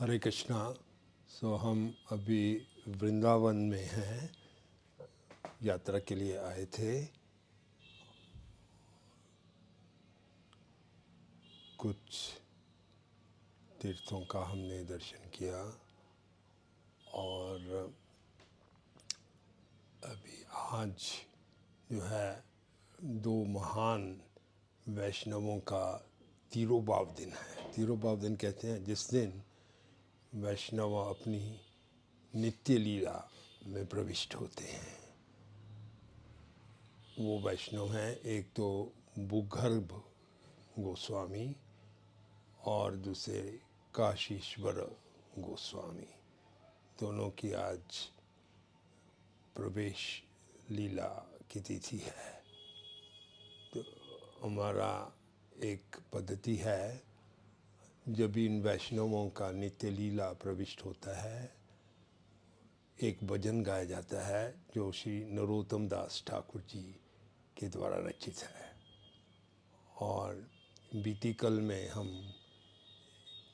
हरे कृष्णा। हम अभी वृंदावन में हैं, यात्रा के लिए आए थे। कुछ तीर्थों का हमने दर्शन किया और अभी आज जो है दो महान वैष्णवों का तिरुभाव दिन है। तिरुभाव दिन कहते हैं जिस दिन वैष्णव अपनी नित्य लीला में प्रविष्ट होते हैं। वो वैष्णव हैं, एक तो भूगर्भ गोस्वामी और दूसरे काशीश्वर गोस्वामी। दोनों की आज प्रवेश लीला की तिथि है। तो हमारा एक पद्धति है, जब इन वैष्णवों का नित्य लीला प्रविष्ट होता है, एक भजन गाया जाता है जो श्री नरोत्तम दास ठाकुर जी के द्वारा रचित है। और बीती कल में हम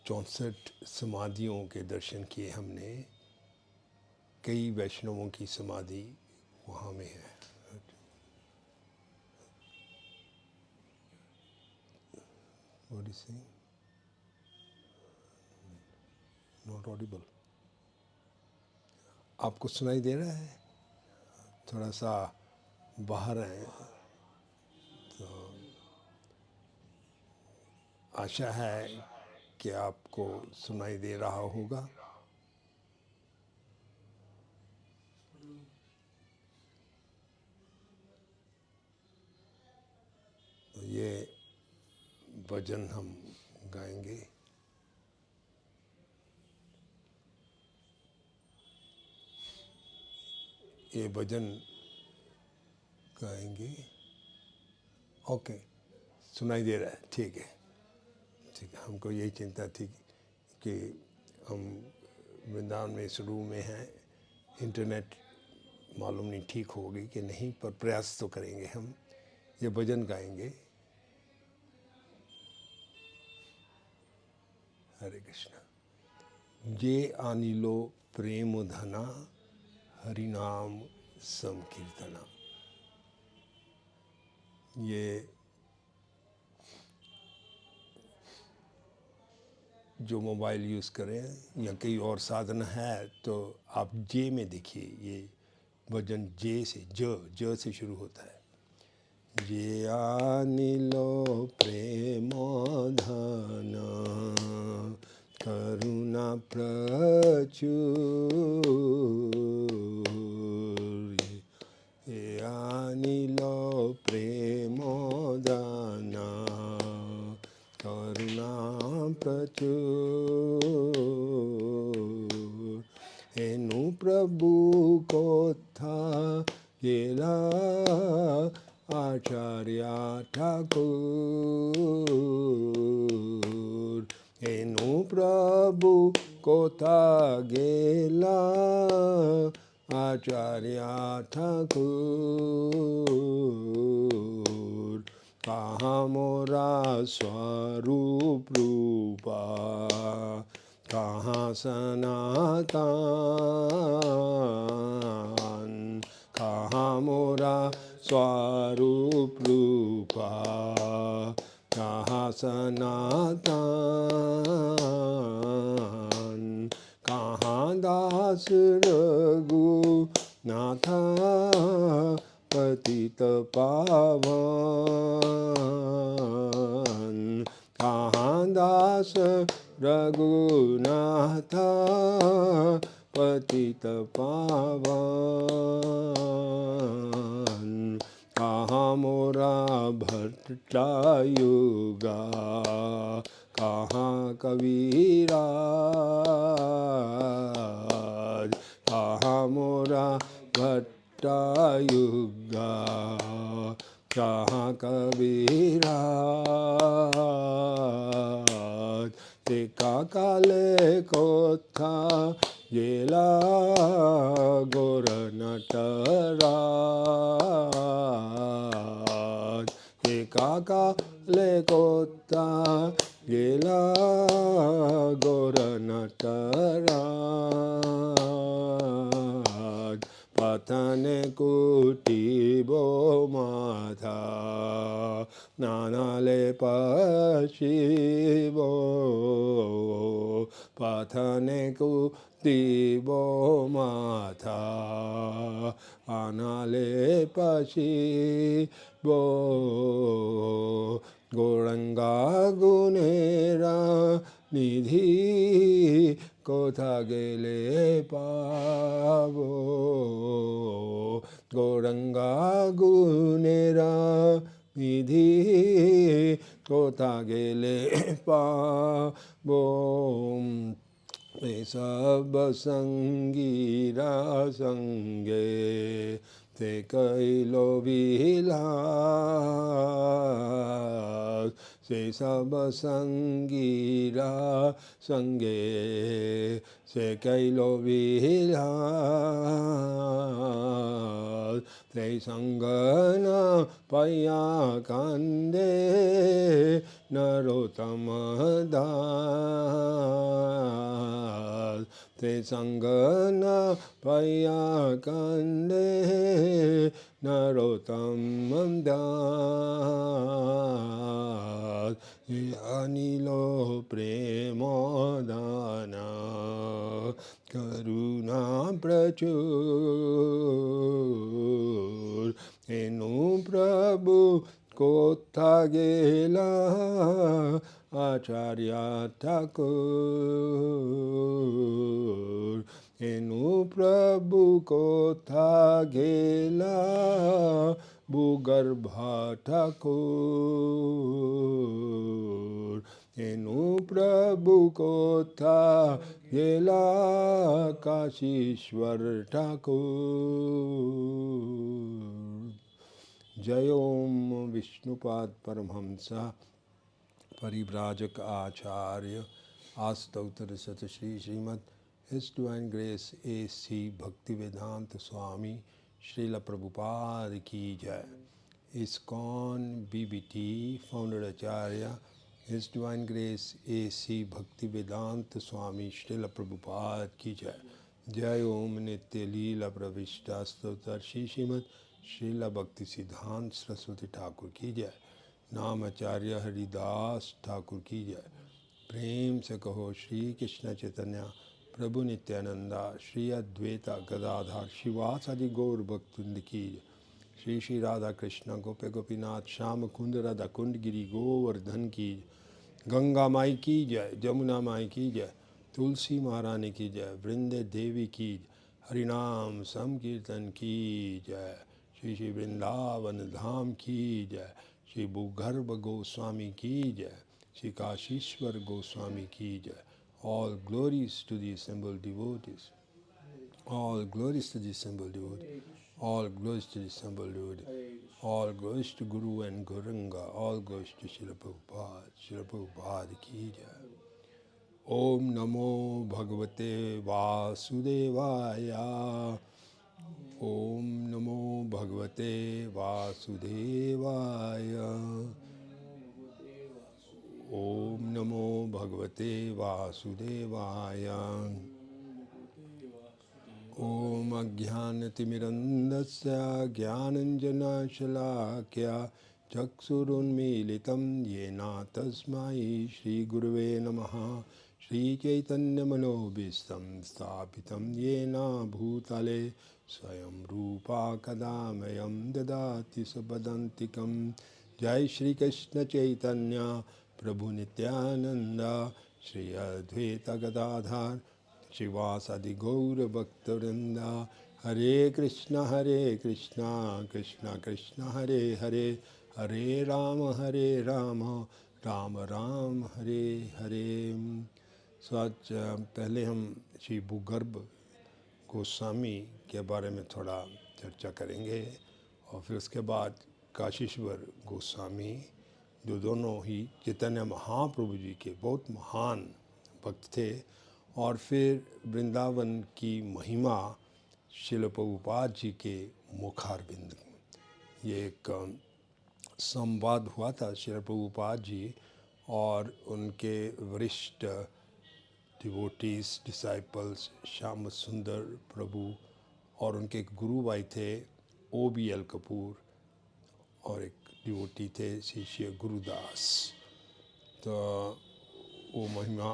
64 समाधियों के दर्शन किए हमने। कई वैष्णवों की समाधि वहाँ में है। What is saying? Not audible. आपको सुनाई दे रहा है? थोड़ा सा बाहर है, तो आशा है कि आपको सुनाई दे रहा होगा। तो ये भजन हम गाएंगे। ये भजन गाएंगे। ओके, सुनाई दे रहा है, ठीक है। ठीक है, हमको यही चिंता थी कि हम वृंदावन में इस रूम में हैं, इंटरनेट मालूम नहीं ठीक होगी कि नहीं, पर प्रयास तो करेंगे। हम ये भजन गाएंगे। हरे कृष्णा। जे आनिलो प्रेम धना, हरि नाम संकीर्तना। ये जो मोबाइल यूज़ करें या कई और साधन है तो आप जे में देखिए। ये भजन जे से ज से शुरू होता है। जे आनिलो प्रेम धन, करुणा प्रचुर। ये आनिलो प्रेम धन, करुणा प्रचुर। हेनु प्रभु को था गेला आचार्य ठाकुर। हेनु प्रभु को था गेला आचार्य ठाकुर। कहाँ मोरा स्वरूप रूपा, कहाँ सनातन। कहाँ मोरा स्वरूप रूपा, कहाँ सनातन। कहाँ दास रघुनाथा, पतित पावन। कहाँ दास रघुनाथा, पतित पावन। कहाँ मोरा भट्टायुगा, कहाँ कबीराज। कहाँ मोरा भट्टायुगा, कहाँ कबीराज। देखा काले को था गेला गोर नटराज। देखा काले को था गेला गोर नटराज। भट्टराज पतन कुटिबो माथा नानाले पशिबो पतन कुटिबो माथा आनाले पशिबो गौरंगा गुनेरा निधि कोथा गेले पावो गौरंगा गुनेरा निधि कोथा गेले पावो सब संगीरा संगे ते कैलो विलास से सब संगीरा संगे से कैलो विलास ते संगन पया कंदे नरोत्तम दास ते संगन पया कंदे नरोत्तम दास अनिलो प्रेमोदाना करुणा प्रचुर हेनु प्रभु कोथा गेला आचार्य ठाकुर हेनु प्रभु कोथा गेला भूगर्भा ठाकुर हेनु प्रभु कोथा गेला काशीश्वर ठाकुर। जय ओम विष्णुपाद परमहंस परिव्राजक आचार्य आस्तोत्र सत Shri Srimad his divine grace AC Bhaktivedanta Swami Srila Prabhupada की जय। इस्कॉन BBT फाउंडर आचार्य his divine grace AC Bhaktivedanta Swami Srila Prabhupada की जय। जय ओम नित्य लीला प्रविष्टा स्तोत्र श्रीमद श्रील भक्ति सिद्धांत सरस्वती ठाकुर की जय। नाम आचार्य हरिदास ठाकुर की जय। प्रेम से कहो श्री कृष्ण चैतन्य प्रभु नित्यानंदा श्री अद्वैता गदाधर शिवासादि गौर भक्तवृंद की जय। श्री श्री राधा कृष्ण गोपे गोपीनाथ श्याम कुंद राधा कुंड गिरी गोवर्धन की जय। गंगा माई की जय, जमुना माई की जय, तुलसी महारानी की जय, वृंदे देवी की जय, हरिनाम संकीर्तन की जय। श्री श्री वृंदावन धाम की जय। श्री भूगर्भ गोस्वामी की जय। श्री काशीश्वर गोस्वामी की जय। All glories to the assembled devotees. All glories to the assembled devotees. All glories to the assembled devotees. All glories to Guru and Guranga. All glories to Srila Prabhupada. Srila Prabhupada ki jai. Om Namo Bhagavate Vasudevaya. Om Namo Bhagavate Vasudevaya. Om Namo Bhagavate Vasudevaya. Om Ajnanatimirandasya Jnananjanashalakya Chaksurunmilitam Yena Tasmai Shri Gurave Namaha. Shri Chaitanya Manobhistam Sthapitam Yena Bhutale Swayam Rupa Kadamayam Dadati Sabadantikam. Jai Shri Krishna Chaitanya प्रभु नित्यानंद श्री अद्वैत गदाधर शिवासादि गौर भक्तवृंद। हरे कृष्णा कृष्णा कृष्णा हरे हरे, हरे राम राम राम हरे हरे। आज पहले हम श्री भूगर्भ गोस्वामी के बारे में थोड़ा चर्चा करेंगे और फिर उसके बाद काशीश्वर गोस्वामी जो दोनों ही चैतन्य महाप्रभु जी के बहुत महान भक्त थे, और फिर वृंदावन की महिमा श्रील प्रभुपाद जी के मुखारविंद। ये एक संवाद हुआ था श्रील प्रभुपाद जी और उनके वरिष्ठ डिवोटीज डिसाइपल्स श्याम सुंदर प्रभु और उनके एक गुरु भाई थे OBL कपूर और एक डिवोटी थे शिष्य गुरुदास। तो वो महिमा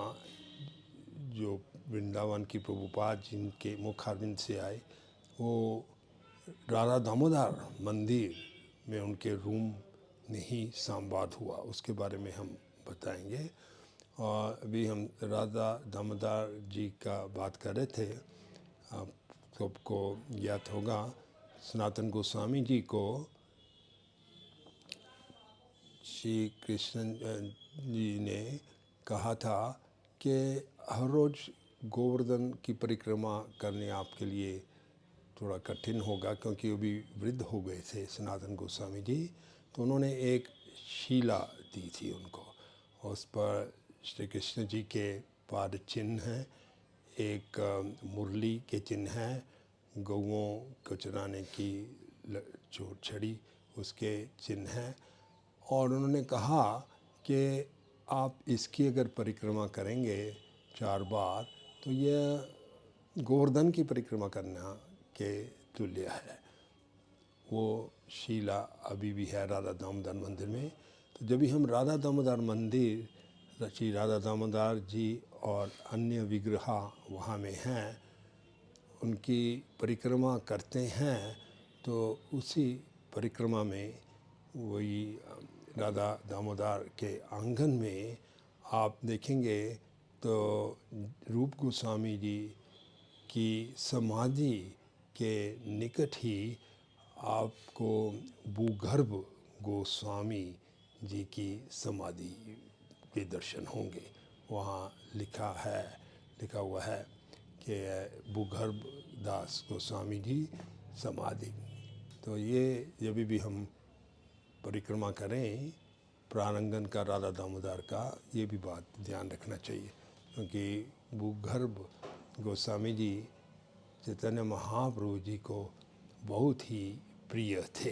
जो वृंदावन की प्रभुपाद जिनके मुखारविंद से आए, वो राधा दामोदर मंदिर में उनके रूम में ही संवाद हुआ, उसके बारे में हम बताएंगे। और अभी हम राधा दामोदर जी का बात कर रहे थे। आप सबको ज्ञात होगा सनातन गोस्वामी जी को श्री कृष्ण जी ने कहा था कि हर रोज़ गोवर्धन की परिक्रमा करने आपके लिए थोड़ा कठिन होगा, क्योंकि वो भी वृद्ध हो गए थे सनातन गोस्वामी जी। तो उन्होंने एक शीला दी थी उनको, उस पर श्री कृष्ण जी के पाद चिन्ह हैं, एक मुरली के चिन्ह हैं, गौओं को चराने की जो छड़ी उसके चिन्ह हैं। और उन्होंने कहा कि आप इसकी अगर परिक्रमा करेंगे 4 बार तो यह गोवर्धन की परिक्रमा करना के तुल्य है। वो शीला अभी भी है राधा दामोदर मंदिर में। तो जब भी हम राधा दामोदर मंदिर, श्री राधा दामोदर जी और अन्य विग्रह वहाँ में हैं, उनकी परिक्रमा करते हैं, तो उसी परिक्रमा में वही राधा दामोदर के आंगन में आप देखेंगे तो रूप गोस्वामी जी की समाधि के निकट ही आपको भूगर्भ गोस्वामी जी की समाधि के दर्शन होंगे। वहाँ लिखा हुआ है कि भूगर्भ दास गोस्वामी जी समाधि। तो ये जब भी हम परिक्रमा करें प्रारंगन का राधा दामोदर का, ये भी बात ध्यान रखना चाहिए, क्योंकि भूगर्भ गोस्वामी जी चैतन्य महाप्रभु जी को बहुत ही प्रिय थे।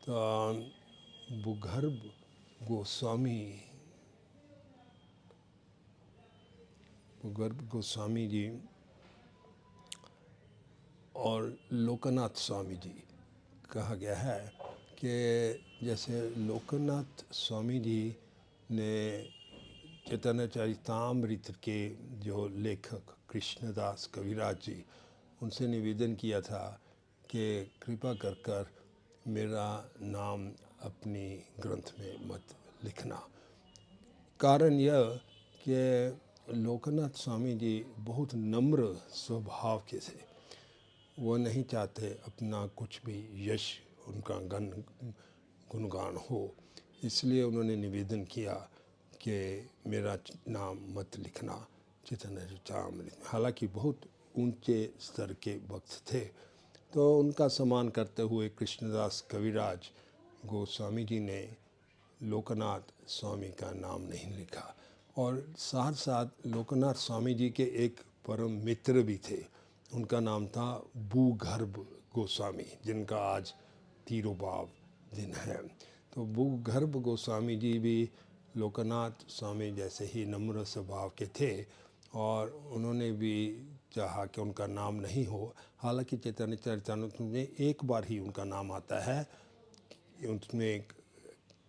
तो भूगर्भ गोस्वामी जी और लोकनाथ स्वामी जी कहा गया है कि जैसे लोकनाथ स्वामी जी ने चैतन्य चरितामृत के जो लेखक कृष्णदास कविराज जी, उनसे निवेदन किया था कि कृपा कर मेरा नाम अपनी ग्रंथ में मत लिखना। कारण यह कि लोकनाथ स्वामी जी बहुत नम्र स्वभाव के थे। वो नहीं चाहते अपना कुछ भी यश उनका गुणगान हो, इसलिए उन्होंने निवेदन किया कि मेरा नाम मत लिखना चैतन्य चरितामृत। हालांकि बहुत ऊंचे स्तर के भक्त थे, तो उनका सम्मान करते हुए कृष्णदास कविराज गोस्वामी जी ने लोकनाथ स्वामी का नाम नहीं लिखा। और साथ साथ लोकनाथ स्वामी जी के एक परम मित्र भी थे, उनका नाम था भूगर्भ गोस्वामी, जिनका आज तिरुभाव दिन है। तो भूगर्भ गोस्वामी जी भी लोकनाथ स्वामी जैसे ही नम्र स्वभाव के थे, और उन्होंने भी चाहा कि उनका नाम नहीं हो। हालांकि चैतन्य चरितामृत में एक बार ही उनका नाम आता है, उसमें एक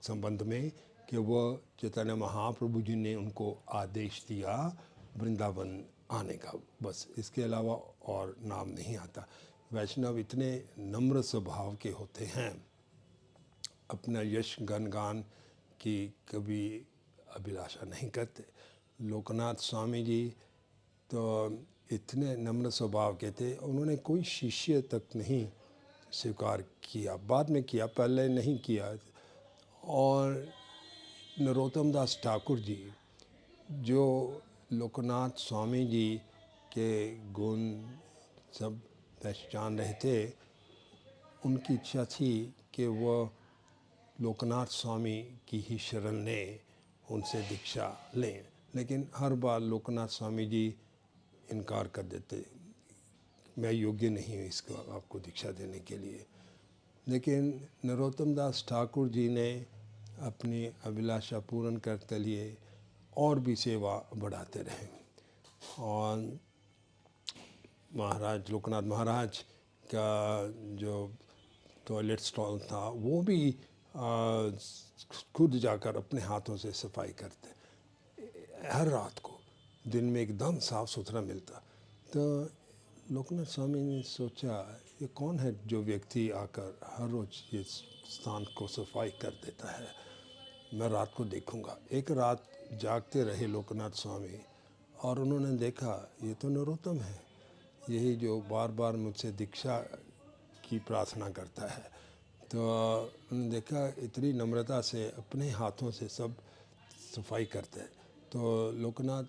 संबंध में कि वह चैतन्य महाप्रभु जी ने उनको आदेश दिया वृंदावन आने का, बस इसके अलावा और नाम नहीं आता। वैष्णव इतने नम्र स्वभाव के होते हैं, अपना यश गुणगान की कभी अभिलाषा नहीं करते। लोकनाथ स्वामी जी तो इतने नम्र स्वभाव के थे, उन्होंने कोई शिष्य तक नहीं स्वीकार किया, बाद में किया, पहले नहीं किया। और नरोत्तम दास ठाकुर जी जो लोकनाथ स्वामी जी के गुण सब पहचान रहे थे, उनकी इच्छा थी कि वह लोकनाथ स्वामी की ही शरण लें, उनसे दीक्षा लें, लेकिन हर बार लोकनाथ स्वामी जी इनकार कर देते, मैं योग्य नहीं हूँ इसको आपको दीक्षा देने के लिए। लेकिन नरोत्तम दास ठाकुर जी ने अपनी अभिलाषा पूर्ण करते लिए और भी सेवा बढ़ाते रहे। और महाराज लोकनाथ महाराज का जो टॉयलेट स्टॉल था वो भी खुद जाकर अपने हाथों से सफाई करते हर रात को। दिन में एकदम साफ सुथरा मिलता। तो लोकनाथ स्वामी ने सोचा ये कौन है जो व्यक्ति आकर हर रोज़ ये स्थान को सफाई कर देता है, मैं रात को देखूंगा। एक रात जागते रहे लोकनाथ स्वामी और उन्होंने देखा ये तो नरोत्तम है, यही जो बार बार मुझसे दीक्षा की प्रार्थना करता है। तो उन्होंने देखा इतनी नम्रता से अपने हाथों से सब सफाई करते हैं। तो लोकनाथ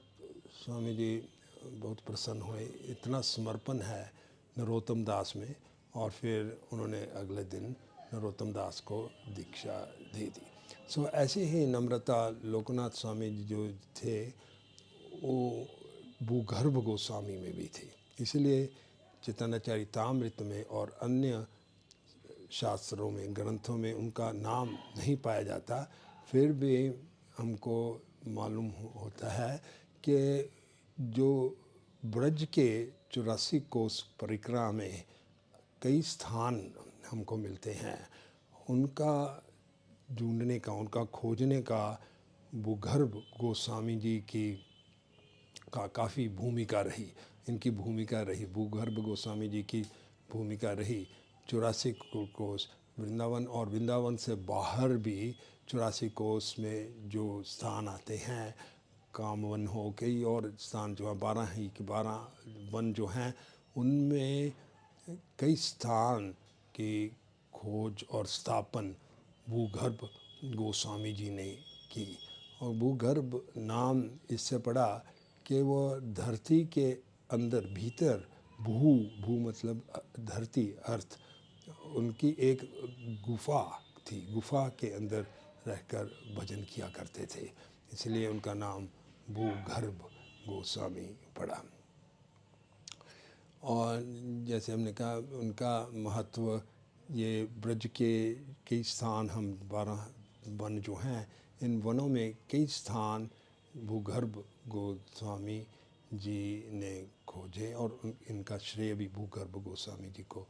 स्वामी जी बहुत प्रसन्न हुए, इतना समर्पण है नरोत्तम दास में। और फिर उन्होंने अगले दिन नरोत्तम दास को दीक्षा दे दी। सो ऐसे ही नम्रता लोकनाथ स्वामी जी जो थे वो भूगर्भ गोस्वामी में भी थी। इसलिए चैतन्य चरितामृत में और अन्य शास्त्रों में ग्रंथों में उनका नाम नहीं पाया जाता, फिर भी हमको मालूम होता है कि जो ब्रज के 84 कोस परिक्रमा में कई स्थान हमको मिलते हैं, उनका ढूंढने का, उनका खोजने का भूगर्भ गोस्वामी जी की का काफ़ी भूमिका रही। इनकी भूमिका रही, भूगर्भ गोस्वामी जी की भूमिका रही। 84 कोस वृंदावन और वृंदावन से बाहर भी 84 कोस में जो स्थान आते हैं, कामवन हो, कई और स्थान जो है 12 ही कि 12 वन जो हैं, उनमें कई स्थान की खोज और स्थापन भूगर्भ गोस्वामी जी ने की। और भूगर्भ नाम इससे पड़ा कि वो धरती के अंदर भीतर, भू मतलब धरती अर्थ, उनकी एक गुफा थी, गुफा के अंदर रहकर भजन किया करते थे, इसलिए उनका नाम भूगर्भ गोस्वामी पड़ा। और जैसे हमने कहा उनका महत्व, ये ब्रज के कई स्थान, हम 12 वन जो हैं, इन वनों में कई स्थान भूगर्भ गोस्वामी जी ने खोजे और इनका श्रेय भी भूगर्भ गोस्वामी जी को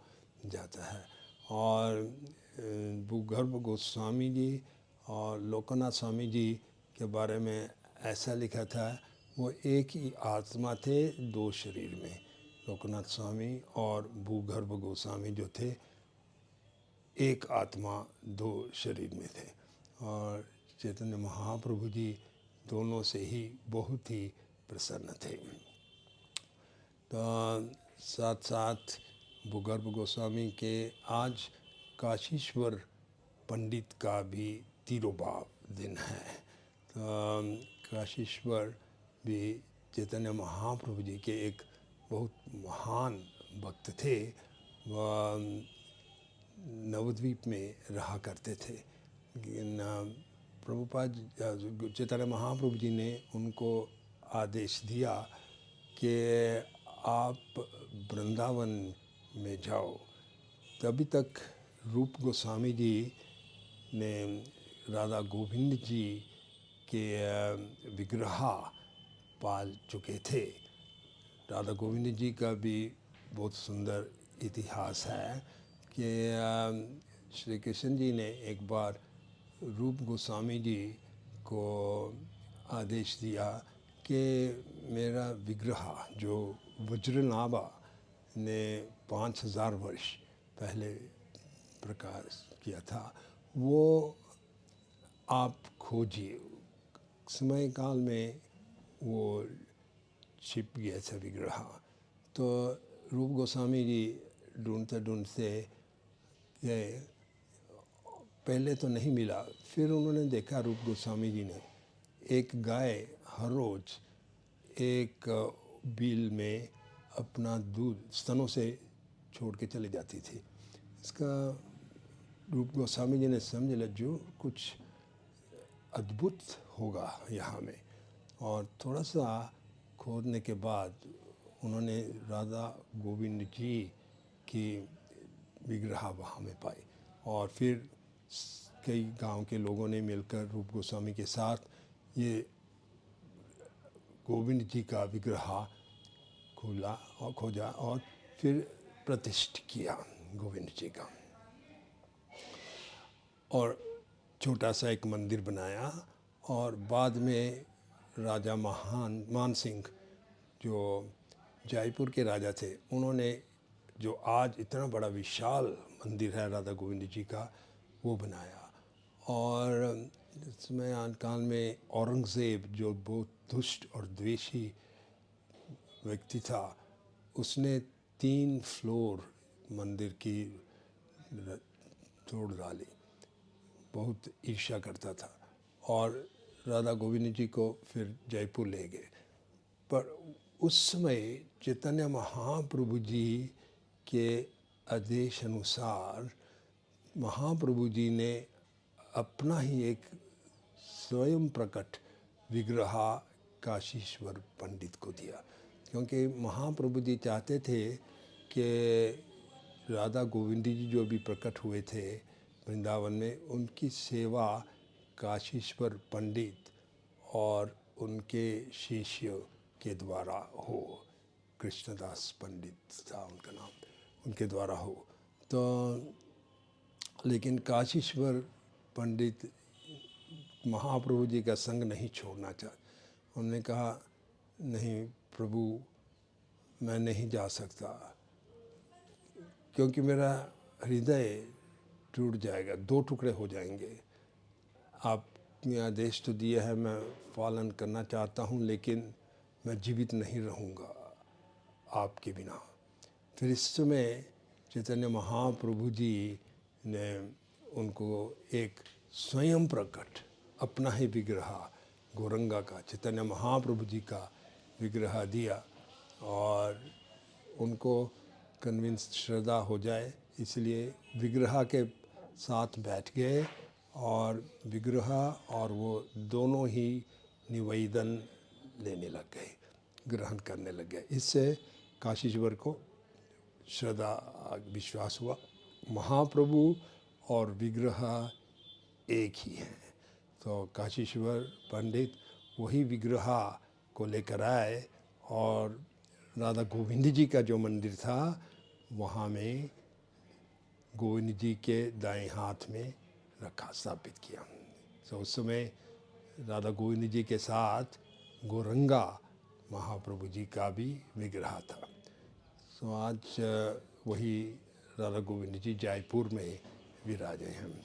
जाता है। और भूगर्भ गोस्वामी जी और लोकनाथ स्वामी जी के बारे में ऐसा लिखा था, वो एक ही आत्मा थे 2 शरीर में। लोकनाथ स्वामी और भूगर्भ गोस्वामी जो थे एक आत्मा 2 शरीर में थे। और चैतन्य महाप्रभु जी दोनों से ही बहुत ही प्रसन्न थे। तो साथ साथ भूगर्भ गोस्वामी के आज काशीश्वर पंडित का भी तिरुभाव दिन है। तो काशीश्वर भी चैतन्य महाप्रभु जी के एक बहुत महान भक्त थे। वह नवद्वीप में रहा करते थे। प्रभुपाद चैतन्य महाप्रभु जी ने उनको आदेश दिया कि आप वृंदावन में जाओ। तभी तक रूप गोस्वामी जी ने राधा गोविंद जी के विग्रह पाल चुके थे। राधा गोविंद जी का भी बहुत सुंदर इतिहास है कि श्री कृष्ण जी ने एक बार रूप गोस्वामी जी को आदेश दिया कि मेरा विग्रह जो वज्रनाभा ने 5000 वर्ष पहले प्रकाश किया था, वो आप खोजिए। समय काल में वो छिप गया था विग्रह। तो रूप गोस्वामी जी ढूंढते ढूंढते गए, पहले तो नहीं मिला। फिर उन्होंने देखा रूप गोस्वामी जी ने एक गाय हर रोज़ एक बिल में अपना दूध स्तनों से छोड़ के चली जाती थी। इसका रूप गोस्वामी जी ने समझ लिया जो कुछ अद्भुत होगा यहाँ में। और थोड़ा सा खोदने के बाद उन्होंने राधा गोविंद जी की विग्रह वहाँ में पाई। और फिर कई गांव के लोगों ने मिलकर रूप गोस्वामी के साथ ये गोविंद जी का विग्रह खोला और खोजा और फिर प्रतिष्ठित किया गोविंद जी का, और छोटा सा एक मंदिर बनाया। और बाद में राजा मान सिंह जो जयपुर के राजा थे, उन्होंने जो आज इतना बड़ा विशाल मंदिर है राधा गोविंद जी का वो बनाया। और इसमें काल में औरंगज़ेब जो बहुत दुष्ट और द्वेषी व्यक्ति था, उसने 3 फ्लोर मंदिर की तोड़ डाली, बहुत ईर्ष्या करता था, और राधा गोविंद जी को फिर जयपुर ले गए। पर उस समय चैतन्य महाप्रभु जी के आदेश अनुसार महाप्रभु जी ने अपना ही एक स्वयं प्रकट विग्रह काशीश्वर पंडित को दिया, क्योंकि महाप्रभु जी चाहते थे कि राधा गोविंद जी जो भी प्रकट हुए थे वृंदावन में, उनकी सेवा काशीश्वर पंडित और उनके शिष्य के द्वारा हो। कृष्णदास पंडित था उनका नाम, उनके द्वारा हो। तो लेकिन काशीश्वर पंडित महाप्रभु जी का संग नहीं छोड़ना चाहते। उन्होंने कहा, नहीं प्रभु, मैं नहीं जा सकता, क्योंकि मेरा हृदय टूट जाएगा, 2 टुकड़े हो जाएंगे। आपने आदेश तो दिया है, मैं पालन करना चाहता हूँ, लेकिन मैं जीवित नहीं रहूँगा आपके बिना। फिर इस समय चैतन्य महाप्रभु जी ने उनको एक स्वयं प्रकट अपना ही विग्रह गौरंगा का चैतन्य महाप्रभु जी का विग्रह दिया, और उनको कन्विंस श्रद्धा हो जाए, इसलिए विग्रह के साथ बैठ गए और विग्रह और वो दोनों ही निवेदन लेने लग गए, ग्रहण करने लग गए। इससे काशीश्वर को श्रद्धा विश्वास हुआ, महाप्रभु और विग्रह एक ही हैं। तो काशीश्वर पंडित वही विग्रह को लेकर आए, और राधा गोविंद जी का जो मंदिर था वहाँ में गोविंद जी के दाएं हाथ में रखा, स्थापित किया। तो उस समय राधा गोविंद जी के साथ गौरंगा महाप्रभु जी का भी विग्रह था। तो आज वही राधा गोविंद जी जयपुर में विराजे हैं।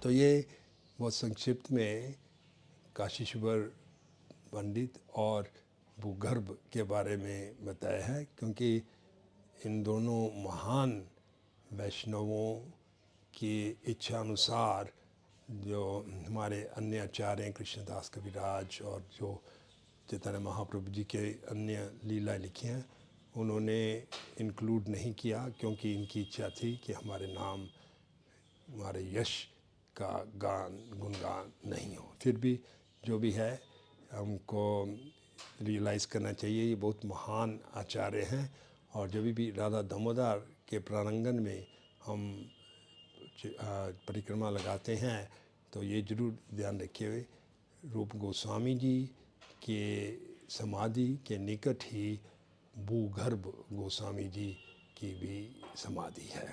तो ये बहुत संक्षिप्त में काशीश्वर पंडित और भूगर्भ के बारे में बताया है, क्योंकि इन दोनों महान वैष्णवों की इच्छा अनुसार जो हमारे अन्य आचार्य हैं, कृष्णदास कविराज और जो चैतन्य महाप्रभु जी के अन्य लीला लिखी हैं, उन्होंने इंक्लूड नहीं किया, क्योंकि इनकी इच्छा थी कि हमारे नाम, हमारे यश का गुणगान नहीं हो। फिर भी जो भी है हमको रियलाइज़ करना चाहिए, ये बहुत महान आचार्य हैं। और जब भी राधा दामोदर के प्रांगण में हम परिक्रमा लगाते हैं तो ये जरूर ध्यान रखिए, रूप गोस्वामी जी के समाधि के निकट ही भूगर्भ गोस्वामी जी की भी समाधि है।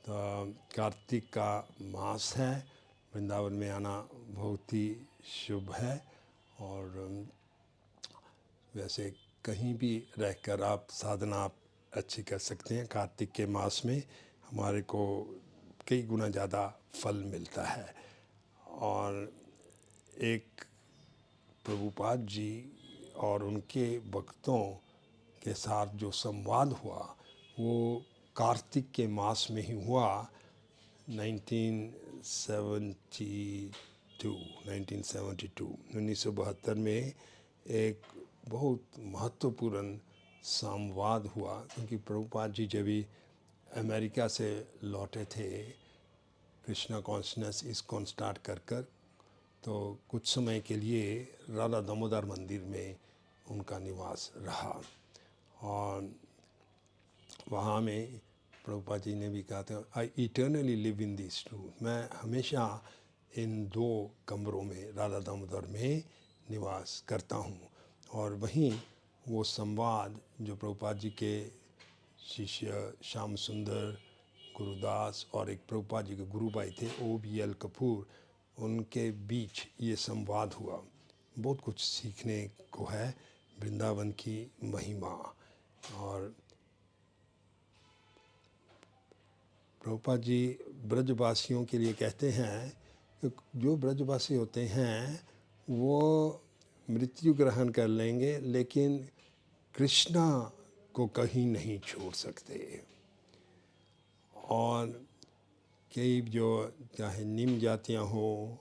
तो कार्तिक का मास है, वृंदावन में आना बहुत ही शुभ है। और वैसे कहीं भी रहकर आप साधना आप अच्छी कर सकते हैं। कार्तिक के मास में हमारे को कई गुना ज़्यादा फल मिलता है। और एक प्रभुपाद जी और उनके भक्तों के साथ जो संवाद हुआ वो कार्तिक के मास में ही हुआ, 1972 में एक बहुत महत्वपूर्ण संवाद हुआ, क्योंकि प्रभुपाद जी जब भी अमेरिका से लौटे थे कृष्णा कॉन्शसनेस इस्कॉन स्टार्ट कर तो कुछ समय के लिए राधा दामोदर मंदिर में उनका निवास रहा। और वहाँ में प्रभुपाद जी ने भी कहा था, I eternally live in this room, मैं हमेशा इन 2 कमरों में राधा दामोदर में निवास करता हूँ। और वहीं वो संवाद जो प्रभुपाद जी के शिष्य श्याम सुंदर, गुरुदास और एक प्रभुपाद जी के गुरु भाई थे OBL कपूर, उनके बीच ये संवाद हुआ। बहुत कुछ सीखने को है वृंदावन की महिमा। और प्रभुपाद जी ब्रजवासियों के लिए कहते हैं कि जो ब्रजवासी होते हैं वो मृत्यु ग्रहण कर लेंगे लेकिन कृष्णा को कहीं नहीं छोड़ सकते। और कई जो चाहे निम्न जातियाँ हों,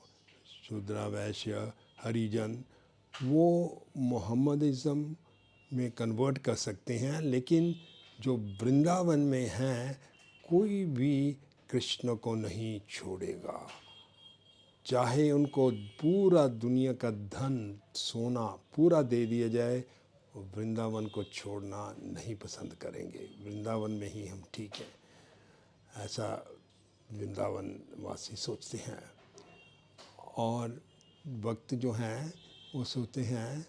शूद्रा, वैश्य, हरिजन, वो मोहम्मदिज़म में कन्वर्ट कर सकते हैं, लेकिन जो वृंदावन में हैं कोई भी कृष्ण को नहीं छोड़ेगा। चाहे उनको पूरा दुनिया का धन सोना पूरा दे दिया जाए, वो वृंदावन को छोड़ना नहीं पसंद करेंगे। वृंदावन में ही हम ठीक हैं, ऐसा वृंदावन वासी सोचते हैं। और भक्त जो हैं वो सोचते हैं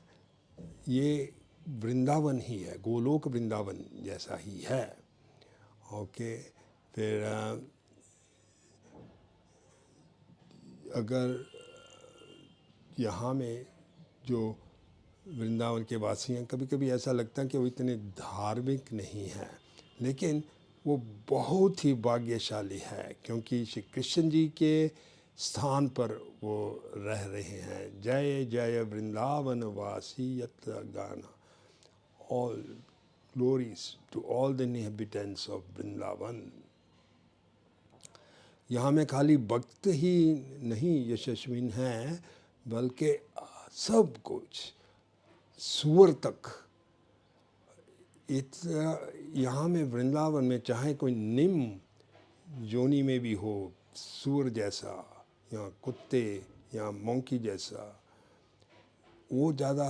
ये वृंदावन ही है, गोलोक वृंदावन जैसा ही है। ओके, फिर अगर यहाँ में जो वृंदावन के वासी हैं, कभी कभी ऐसा लगता है कि वो इतने धार्मिक नहीं हैं, लेकिन वो बहुत ही भाग्यशाली है क्योंकि श्री कृष्ण जी के स्थान पर वो रह रहे हैं। जय जय वृंदावन वासी यत्र गाना, all glories to all the inhabitants of Vrindavan. यहाँ में खाली भक्त ही नहीं यशस्विन हैं, बल्कि सब कुछ सुअर तक। यहाँ में वृंदावन में चाहे कोई निम्न जोनी में भी हो, सुअर जैसा या कुत्ते या मंकी जैसा, वो ज़्यादा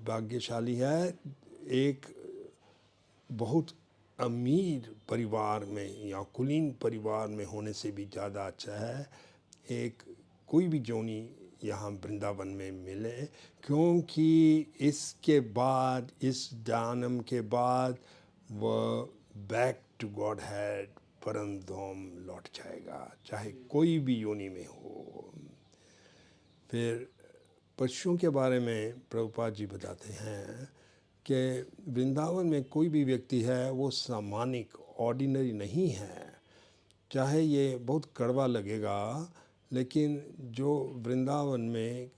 भाग्यशाली है। एक बहुत अमीर परिवार में या कुलीन परिवार में होने से भी ज़्यादा अच्छा है एक कोई भी जोनी यहाँ वृंदावन में मिले, क्योंकि इसके बाद, इस जन्म के बाद वह बैक टू गॉड हेड परम धाम लौट जाएगा, चाहे कोई भी योनि में हो। फिर पशुओं के बारे में प्रभुपाद जी बताते हैं कि वृंदावन में कोई भी व्यक्ति है वो सामानिक ऑर्डिनरी नहीं है। चाहे ये बहुत कड़वा लगेगा, लेकिन जो वृंदावन में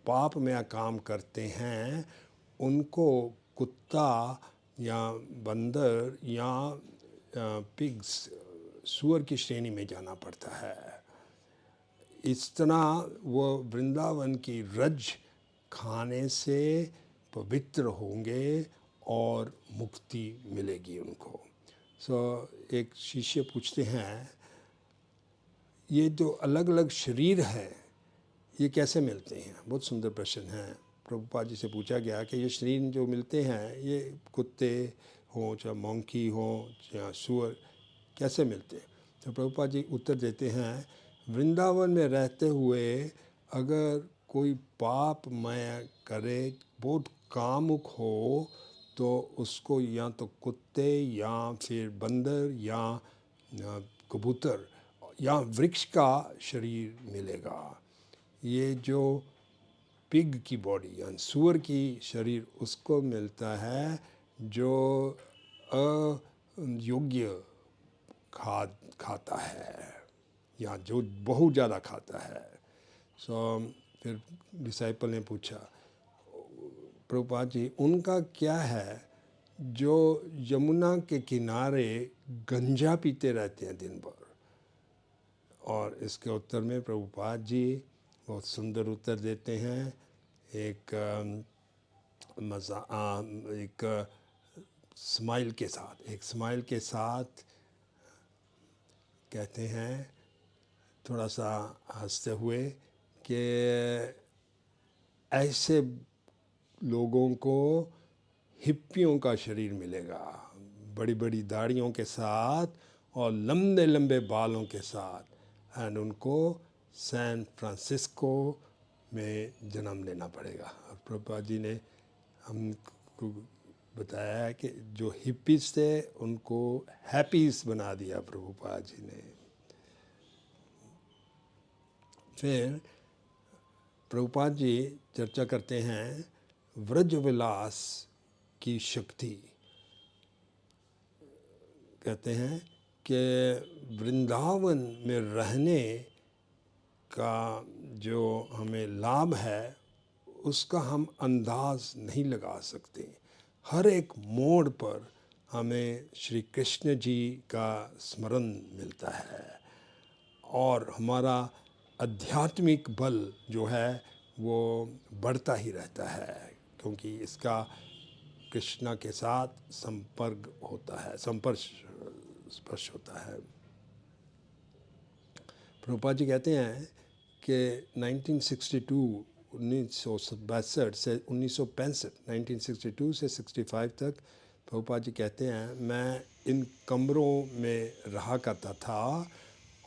पाप में काम करते हैं उनको कुत्ता या बंदर या पिग्स, सुअर की श्रेणी में जाना पड़ता है। इस तरह वो वृंदावन की रज खाने से पवित्र होंगे और मुक्ति मिलेगी उनको। एक शिष्य पूछते हैं ये जो अलग अलग शरीर है ये कैसे मिलते हैं? बहुत सुंदर प्रश्न है। प्रभुपाद जी से पूछा गया कि ये शरीर जो मिलते हैं ये कुत्ते हों चाहे मंकी हों चाहे सुअर, कैसे मिलते हैं? तो प्रभुपाद जी उत्तर देते हैं, वृंदावन में रहते हुए अगर कोई पापमय करे, बहुत कामुक हो, तो उसको या तो कुत्ते या फिर बंदर या कबूतर या वृक्ष का शरीर मिलेगा। ये जो पिग की बॉडी या सुअर की शरीर उसको मिलता है जो अयोग्य खाता है या जो बहुत ज़्यादा खाता है। फिर डिसाइपल ने पूछा, प्रभुपाद जी उनका क्या है जो यमुना के किनारे गंजा पीते रहते हैं दिन भर? और इसके उत्तर में प्रभुपाद जी बहुत सुंदर उत्तर देते हैं। एक स्माइल के साथ कहते हैं, थोड़ा सा हंसते हुए, कि ऐसे लोगों को हिप्पियों का शरीर मिलेगा, बड़ी बड़ी दाढ़ियों के साथ और लंबे लंबे बालों के साथ, एंड उनको सैन फ्रांसिस्को में जन्म लेना पड़ेगा। और प्रभुपाद जी ने हमको बताया है कि जो हिप्पीज थे उनको हैप्पीज बना दिया प्रभुपाद जी ने। फिर प्रभुपाद जी चर्चा करते हैं व्रज विलास की शक्ति। कहते हैं कि वृंदावन में रहने का जो हमें लाभ है उसका हम अंदाज नहीं लगा सकते। हर एक मोड़ पर हमें श्री कृष्ण जी का स्मरण मिलता है और हमारा आध्यात्मिक बल जो है वो बढ़ता ही रहता है, क्योंकि इसका कृष्णा के साथ संपर्क होता है, स्पर्श होता है। प्रभुपाद जी कहते हैं कि 1962 से 1965 1962 से 65 तक प्रभुपाद जी कहते हैं मैं इन कमरों में रहा करता था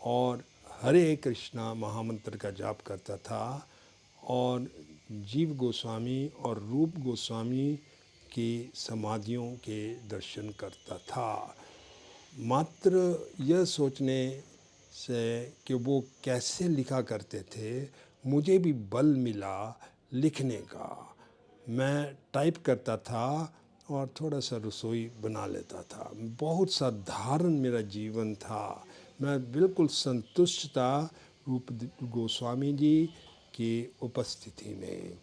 और हरे कृष्णा महामंत्र का जाप करता था और जीव गोस्वामी और रूप गोस्वामी की समाधियों के दर्शन करता था। मात्र यह सोचने से कि वो कैसे लिखा करते थे मुझे भी बल मिला लिखने का। मैं टाइप करता था और थोड़ा सा रसोई बना लेता था। बहुत साधारण मेरा जीवन था। मैं बिल्कुल संतुष्ट था रूप गोस्वामी जी की उपस्थिति में।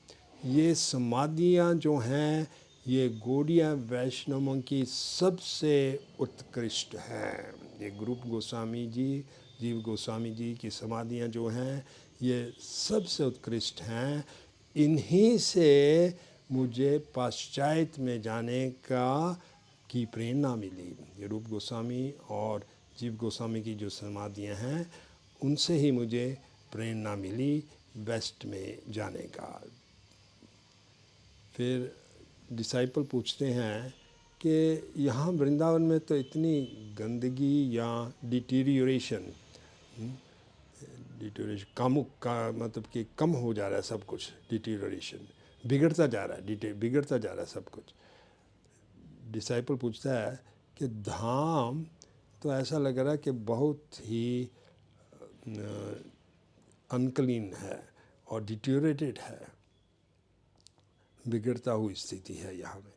ये समाधियाँ जो हैं ये गौड़ीय वैष्णवों की सबसे उत्कृष्ट हैं। ये रूप गोस्वामी जी, जीव गोस्वामी जी की समाधियाँ जो हैं ये सबसे उत्कृष्ट हैं। इन्हीं से मुझे पाश्चात्य में जाने की प्रेरणा मिली। ये रूप गोस्वामी और जीव गोस्वामी की जो समाधियाँ हैं उनसे ही मुझे प्रेरणा मिली वेस्ट में जाने का। फिर डिसाइपल पूछते हैं कि यहाँ वृंदावन में तो इतनी गंदगी या डिटीरियोरेशन कम का मतलब कि कम हो जा रहा है सब कुछ, डिटीरियोरेशन बिगड़ता जा रहा है, बिगड़ता जा रहा है सब कुछ। डिसाइपल पूछता है कि धाम तो ऐसा लग रहा है कि बहुत ही अनक्लीन है और डिटीरियोरेटेड है, बिगड़ता हुई स्थिति है यहाँ में।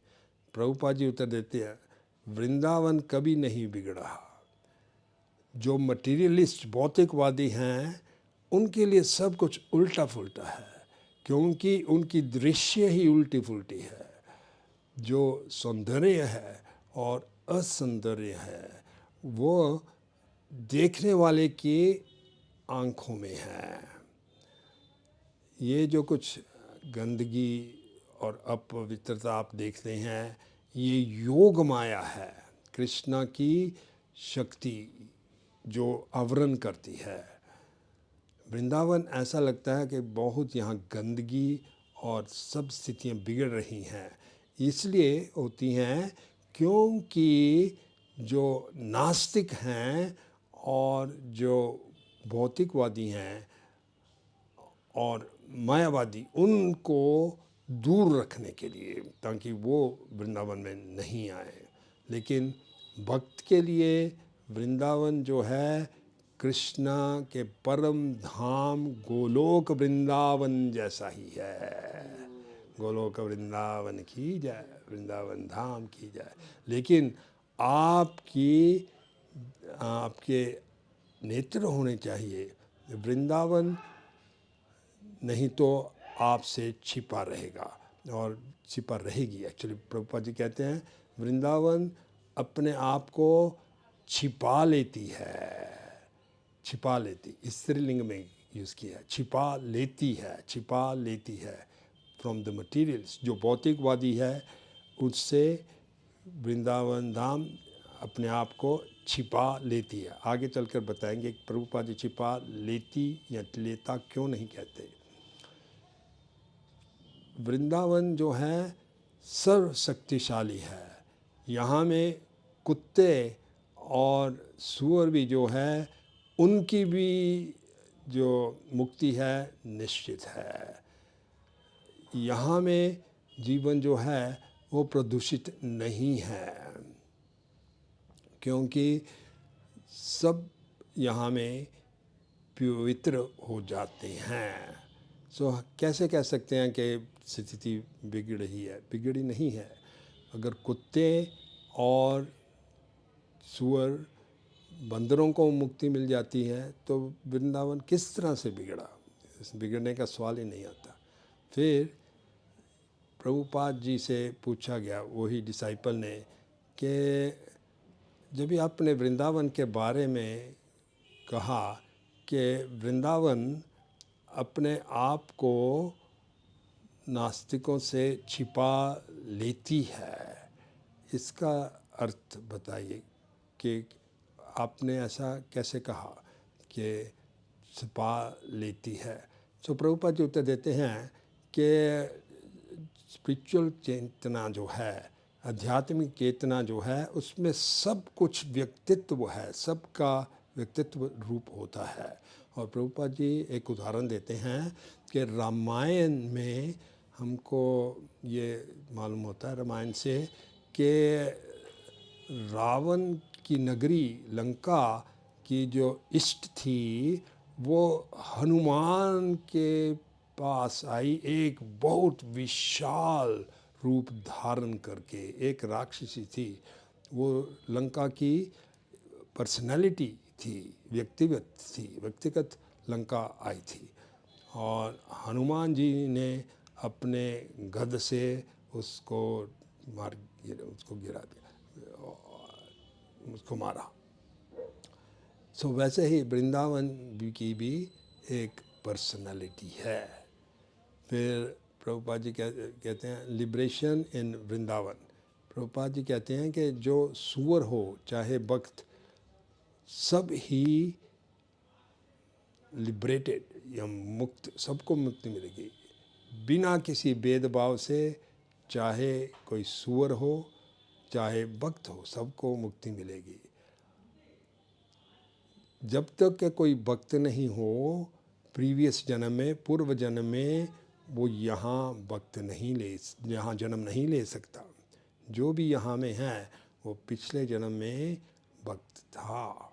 प्रभुपाद जी उत्तर देते हैं वृंदावन कभी नहीं बिगड़ा। जो मटीरियलिस्ट भौतिकवादी हैं उनके लिए सब कुछ उल्टा फुल्टा है, क्योंकि उनकी दृश्य ही उल्टी फुल्टी है। जो सौंदर्य है और असौंदर्य है वो देखने वाले की आँखों में है। ये जो कुछ गंदगी और अपवित्रता आप देखते हैं ये योग माया है, कृष्णा की शक्ति जो आवरण करती है। वृंदावन ऐसा लगता है कि बहुत यहाँ गंदगी और सब स्थितियाँ बिगड़ रही हैं। इसलिए होती हैं क्योंकि जो नास्तिक हैं और जो भौतिकवादी हैं और मायावादी उनको दूर रखने के लिए, ताकि वो वृंदावन में नहीं आए। लेकिन भक्त के लिए वृंदावन जो है कृष्णा के परम धाम गोलोक वृंदावन जैसा ही है। गोलोक वृंदावन की जाए, वृंदावन धाम की जाए। लेकिन आपके नेत्र होने चाहिए। वृंदावन नहीं तो आपसे छिपा रहेगा और छिपा रहेगी। एक्चुअली प्रभुपाद जी कहते हैं वृंदावन अपने आप को छिपा लेती है, छिपा लेती, स्त्रीलिंग में यूज़ किया है, छिपा लेती है फ्रॉम द मटीरियल्स। जो भौतिकवादी है उससे वृंदावन धाम अपने आप को छिपा लेती है। आगे चलकर बताएंगे प्रभुपाद जी छिपा लेती या लेता क्यों नहीं कहते। वृंदावन जो है सर्वशक्तिशाली है। यहाँ में कुत्ते और सूअर भी जो है उनकी भी जो मुक्ति है निश्चित है। यहाँ में जीवन जो है वो प्रदूषित नहीं है, क्योंकि सब यहाँ में पवित्र हो जाते हैं। सो कैसे कह सकते हैं कि स्थिति बिगड़ रही है? बिगड़ी नहीं है। अगर कुत्ते और सुअर, बंदरों को मुक्ति मिल जाती है तो वृंदावन किस तरह से बिगड़ा? इस बिगड़ने का सवाल ही नहीं आता। फिर प्रभुपाद जी से पूछा गया, वही डिसाइपल ने, कि जब भी आपने वृंदावन के बारे में कहा कि वृंदावन अपने आप को नास्तिकों से छिपा लेती है, इसका अर्थ बताइए कि आपने ऐसा कैसे कहा कि छिपा लेती है? सो प्रभुपाद जी उत्तर देते हैं कि स्पिरिचुअल चेतना जो है, आध्यात्मिक चेतना जो है, उसमें सब कुछ व्यक्तित्व है, सबका व्यक्तित्व रूप होता है। और प्रभुपाद जी एक उदाहरण देते हैं कि रामायण में हमको ये मालूम होता है, रामायण से, कि रावण की नगरी लंका की जो इष्ट थी वो हनुमान के पास आई, एक बहुत विशाल रूप धारण करके। एक राक्षसी थी, वो लंका की पर्सनालिटी थी, व्यक्तिगत लंका आई थी, और हनुमान जी ने अपने गद से उसको गिरा दिया, उसको मारा। सो वैसे ही वृंदावन की भी एक पर्सनालिटी है। फिर प्रभुपाद जी कहते हैं लिबरेशन इन वृंदावन। प्रभुपाद जी कहते हैं कि जो सुअर हो चाहे भक्त, सब ही लिबरेटेड या मुक्त, सबको मुक्ति मिलेगी बिना किसी भेदभाव से। चाहे कोई सुअर हो चाहे भक्त हो, सबको मुक्ति मिलेगी। जब तक के कोई भक्त नहीं हो प्रीवियस जन्म में, पूर्व जन्म में, वो यहाँ यहाँ जन्म नहीं ले सकता। जो भी यहाँ में है वो पिछले जन्म में भक्त था,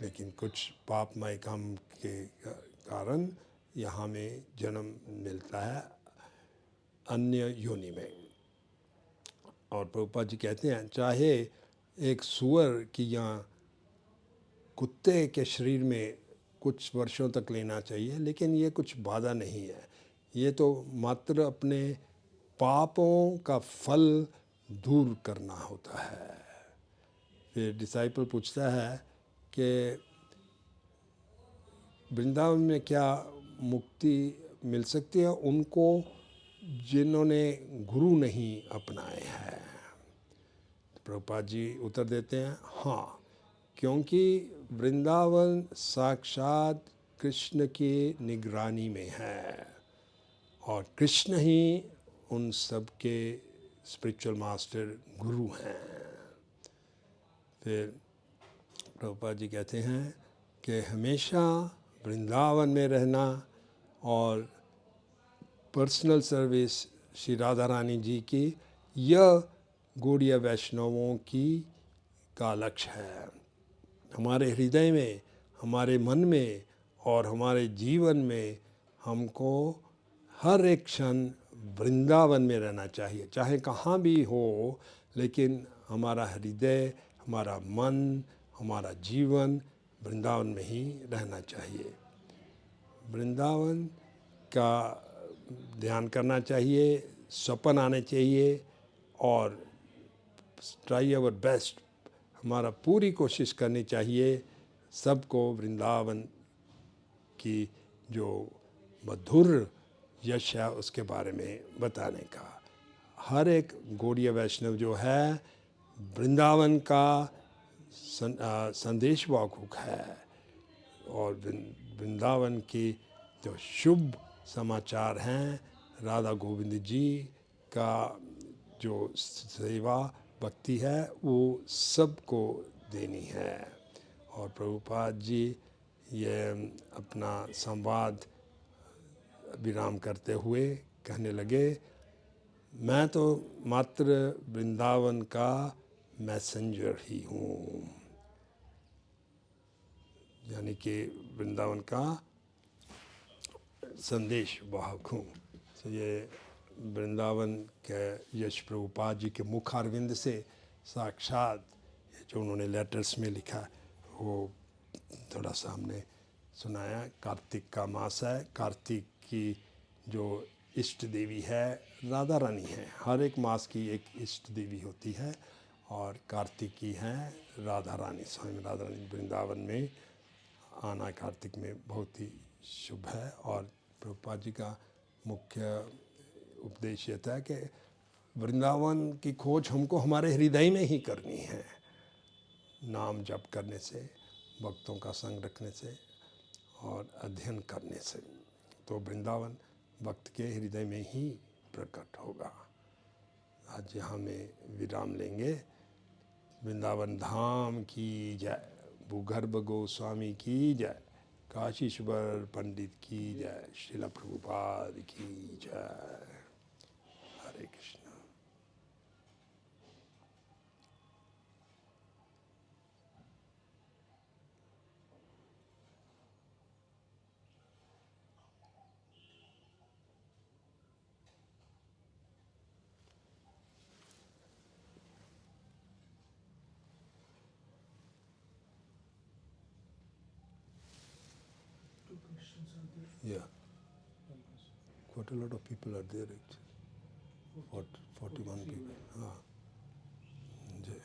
लेकिन कुछ पापमय काम के कारण यहाँ में जन्म मिलता है अन्य योनि में। और प्रभुपाद जी कहते हैं चाहे एक सुअर की या कुत्ते के शरीर में कुछ वर्षों तक लेना चाहिए, लेकिन ये कुछ बाधा नहीं है। ये तो मात्र अपने पापों का फल दूर करना होता है। फिर डिसाइपल पूछता है कि वृंदावन में क्या मुक्ति मिल सकती है उनको जिन्होंने गुरु नहीं अपनाए हैं? तो प्रभुपाद जी उत्तर देते हैं हाँ, क्योंकि वृंदावन साक्षात कृष्ण की निगरानी में है और कृष्ण ही उन सब के स्पिरिचुअल मास्टर गुरु हैं। फिर प्रभुपाद जी कहते हैं कि हमेशा वृंदावन में रहना और पर्सनल सर्विस श्री राधा रानी जी की, यह गौड़ीय वैष्णवों की का लक्ष्य है। हमारे हृदय में, हमारे मन में और हमारे जीवन में हमको हर एक क्षण वृंदावन में रहना चाहिए, चाहे कहाँ भी हो, लेकिन हमारा हृदय, हमारा मन, हमारा जीवन वृंदावन में ही रहना चाहिए। वृंदावन का ध्यान करना चाहिए, सपन आने चाहिए और ट्राई आवर बेस्ट, हमारा पूरी कोशिश करनी चाहिए सबको वृंदावन की जो मधुर यश है उसके बारे में बताने का। हर एक गौड़ीय वैष्णव जो है वृंदावन का संदेश वाहक है और वृंदावन की जो शुभ समाचार हैं, राधा गोविंद जी का जो सेवा भक्ति है वो सबको देनी है। और प्रभुपाद जी ये अपना संवाद विराम करते हुए कहने लगे, मैं तो मात्र वृंदावन का मैसेंजर ही हूँ, यानी कि वृंदावन का संदेश वाहक हूँ। तो ये वृंदावन के यश प्रभुपाद जी के मुख अरविंद से साक्षात जो उन्होंने लेटर्स में लिखा वो थोड़ा सा हमने सुनाया। कार्तिक का मास है, कार्तिक की जो इष्ट देवी है राधा रानी है। हर एक मास की एक इष्ट देवी होती है और कार्तिक की हैं राधा रानी, स्वयं राधा रानी। वृंदावन में आना कार्तिक में बहुत ही शुभ है। और प्रभुपाद जी का मुख्य उपदेश ये था कि वृंदावन की खोज हमको हमारे हृदय में ही करनी है, नाम जप करने से, भक्तों का संग रखने से और अध्ययन करने से। तो वृंदावन भक्त के हृदय में ही प्रकट होगा। आज यहाँ में विराम लेंगे। वृंदावन धाम की जय, भूगर्भ गोस्वामी की जय, काशीश्वर पंडित की जय, श्रील प्रभुपाद की जय। हरे Krishna. Yeah, quite a lot of people are there actually. 41 people. हाँ, जय।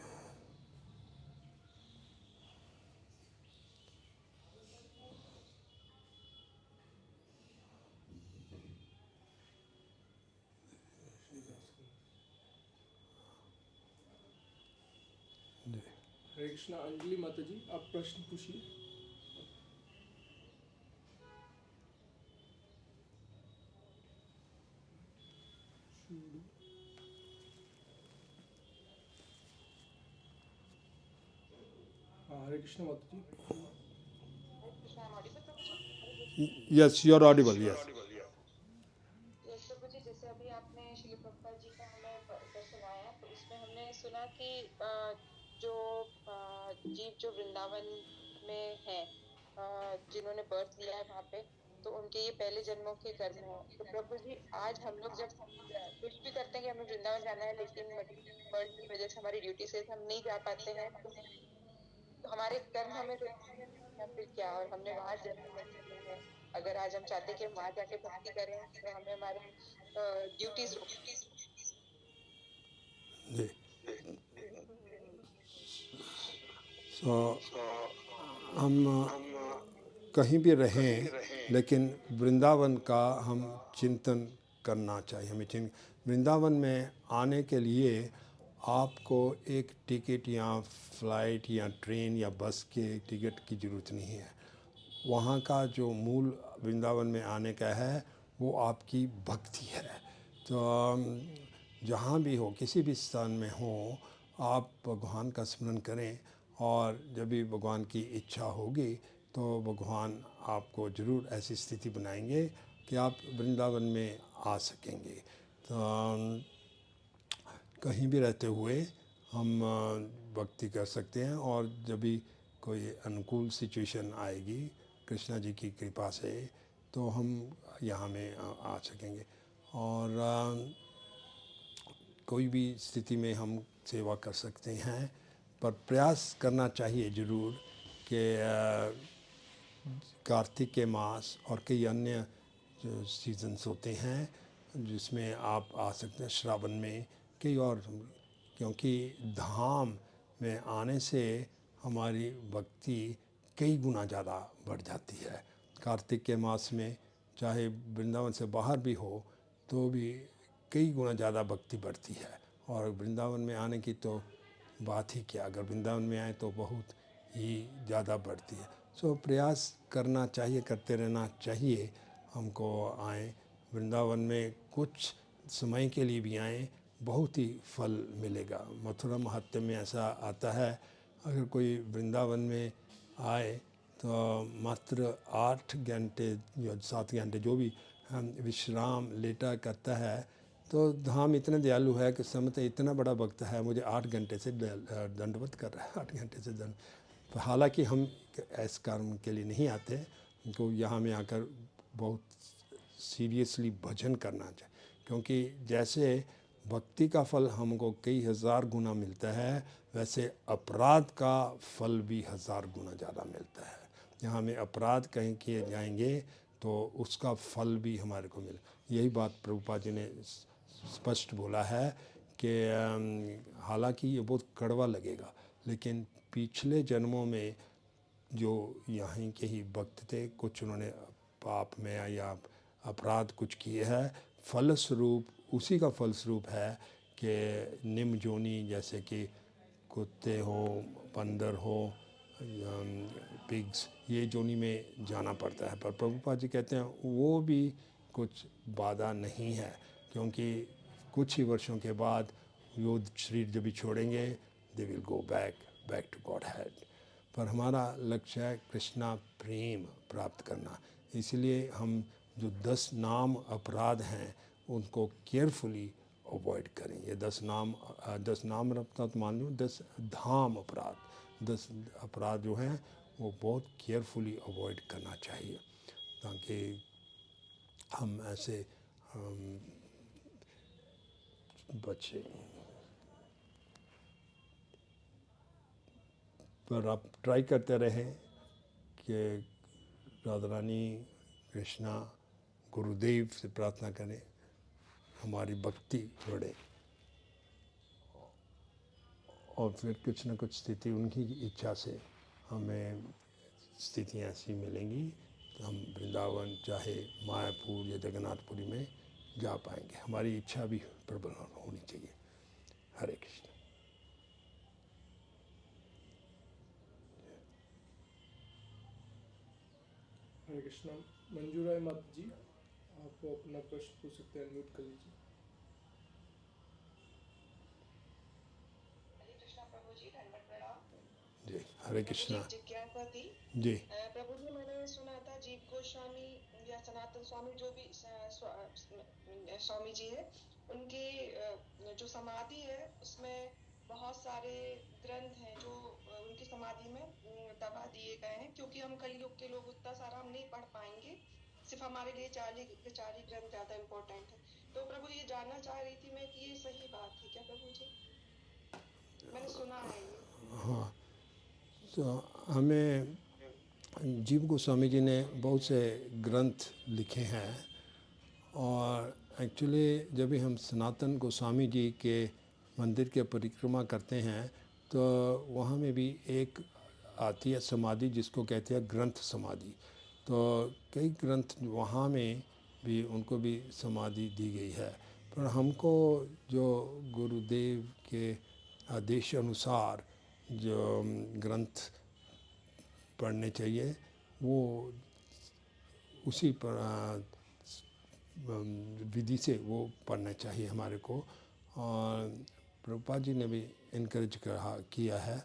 हरे कृष्णा। अंजलि माता जी, आप प्रश्न पूछिए। हाँ, हरे कृष्णा माता ji. Yes, you are audible. Yes. Yes प्रभु जी, जैसे अभी आपने श्रील प्रभुपाद जी का हमें उत्तर सुनाया, तो उसमें हमने सुना कि जो जीव जो वृंदावन में है, जिन्होंने बर्थ लिया है वहाँ पे, तो उनके ये पहले जन्मों के कर्म हो। तो प्रभु जी, आज हम लोग जब कुछ भी करते हैं कि हमें वृंदावन जाना है, लेकिन बर्थ की वजह से, हमारी ड्यूटी से हम नहीं जा पाते हैं, तो हमारे कर्म हमें रोकते हैं या फिर क्या? और हमने वहां जन्म नहीं लिए हैं, अगर आज हम चाहते हैं कि वहां जाके भक्ति करें, तो हमें हमारे ड्यूटीज जी। So, हम कहीं भी रहें, लेकिन वृंदावन का हम चिंतन करना चाहिए। हमें वृंदावन में आने के लिए आपको एक टिकट या फ्लाइट या ट्रेन या बस के टिकट की ज़रूरत नहीं है। वहाँ का जो मूल वृंदावन में आने का है वो आपकी भक्ति है। तो जहाँ भी हो, किसी भी स्थान में हो, आप भगवान का स्मरण करें और जब भी भगवान की इच्छा होगी तो भगवान आपको ज़रूर ऐसी स्थिति बनाएंगे कि आप वृंदावन में आ सकेंगे। तो कहीं भी रहते हुए हम भक्ति कर सकते हैं, और जब भी कोई अनुकूल सिचुएशन आएगी कृष्णा जी की कृपा से, तो हम यहाँ में आ सकेंगे। और कोई भी स्थिति में हम सेवा कर सकते हैं, पर प्रयास करना चाहिए ज़रूर कि कार्तिक के मास और कई अन्य जो सीजन्स होते हैं जिसमें आप आ सकते हैं, श्रावण में कई और, क्योंकि धाम में आने से हमारी भक्ति कई गुना ज़्यादा बढ़ जाती है। कार्तिक के मास में चाहे वृंदावन से बाहर भी हो तो भी कई गुना ज़्यादा भक्ति बढ़ती है, और वृंदावन में आने की तो बात ही क्या, अगर वृंदावन में आए तो बहुत ही ज़्यादा बढ़ती है। सो प्रयास करना चाहिए, करते रहना चाहिए हमको। आए वृंदावन में कुछ समय के लिए भी आए, बहुत ही फल मिलेगा। मथुरा महत्व में ऐसा आता है, अगर कोई वृंदावन में आए तो मात्र 8 घंटे या 7 घंटे जो भी विश्राम लेटा करता है, तो धाम इतना दयालु है कि समझते इतना बड़ा भक्त है, मुझे 8 घंटे से दंडवत कर रहा है, 8 घंटे से दंड। हालांकि हम ऐसे काम के लिए नहीं आते, उनको यहाँ में आकर बहुत सीरियसली भजन करना चाहिए, क्योंकि जैसे भक्ति का फल हमको कई हज़ार गुना मिलता है, वैसे अपराध का फल भी 1000 गुना ज़्यादा मिलता है। यहाँ में अपराध कहीं किए जाएंगे तो उसका फल भी हमारे को मिले। यही बात प्रभुपाद जी ने स्पष्ट बोला है कि हालांकि ये बहुत कड़वा लगेगा, लेकिन पिछले जन्मों में जो यहाँ के ही भक्त थे, कुछ उन्होंने पाप में या अपराध कुछ किए हैं, फलस्वरूप उसी का फलस्वरूप है कि निम्न जोनी, जैसे कि कुत्ते हो, बंदर हो, पिग्स, ये जोनी में जाना पड़ता है। पर प्रभुपाद जी कहते हैं वो भी कुछ बाधा नहीं है, क्योंकि कुछ ही वर्षों के बाद वो शरीर जब भी छोड़ेंगे, they will go back to Godhead. पर हमारा लक्ष्य है कृष्णा प्रेम प्राप्त करना, इसलिए हम जो 10 नाम अपराध हैं उनको केयरफुली अवॉइड करें। ये 10 नाम अपराध मान लो, 10 धाम अपराध, 10 अपराध जो हैं वो बहुत केयरफुली अवॉइड करना चाहिए, ताकि हम ऐसे बचे। पर आप ट्राई करते रहें कि राधा रानी, कृष्णा, गुरुदेव से प्रार्थना करें, हमारी भक्ति बढ़े, और फिर कुछ न कुछ स्थिति उनकी इच्छा से हमें स्थितियाँ ऐसी मिलेंगी तो हम वृंदावन चाहे मायापुर या जगन्नाथपुरी में जा पाएंगे। हमारी इच्छा भी प्रबल होनी चाहिए। हरे कृष्ण। हरे कृष्णा। मंजूराय माता जी, आप अपना प्रश्न पूछ सकते हैं, अनम्यूट कर लीजिए। हरे कृष्णा प्रभु जी, धन्यवाद प्रणाम। जी हरे कृष्णा। जिज्ञासा थी जी प्रभु जी, मैंने सुना था जीव गोस्वामी या सनातन स्वामी जो भी स्वामी जी है, उनके जो समाधि है उसमें बहुत सारे ग्रंथ हैं जो उनकी समाधि में दबा दिए गए हैं, क्योंकि हम कलयुग के लोग उतना सारा हम नहीं पढ़ पाएंगे, सिर्फ हमारे लिए 40 ग्रंथ ज्यादा इम्पोर्टेंट है। तो प्रभु ये जानना चाह रही थी मैं कि ये सही बात है क्या प्रभु जी? मैंने सुना है ये। हाँ, तो हमें जीव गोस्वामी जी ने बहुत से ग्रंथ लिखे हैं, और एक्चुअली जब भी हम सनातन गोस्वामी जी के मंदिर के परिक्रमा करते हैं तो वहाँ में भी एक आती है समाधि जिसको कहते हैं ग्रंथ समाधि। तो कई ग्रंथ वहाँ में भी उनको भी समाधि दी गई है, पर हमको जो गुरुदेव के आदेश अनुसार जो ग्रंथ पढ़ने चाहिए वो उसी पर विधि से वो पढ़ना चाहिए हमारे को। और प्रभुपाद जी ने भी इनकरेज किया है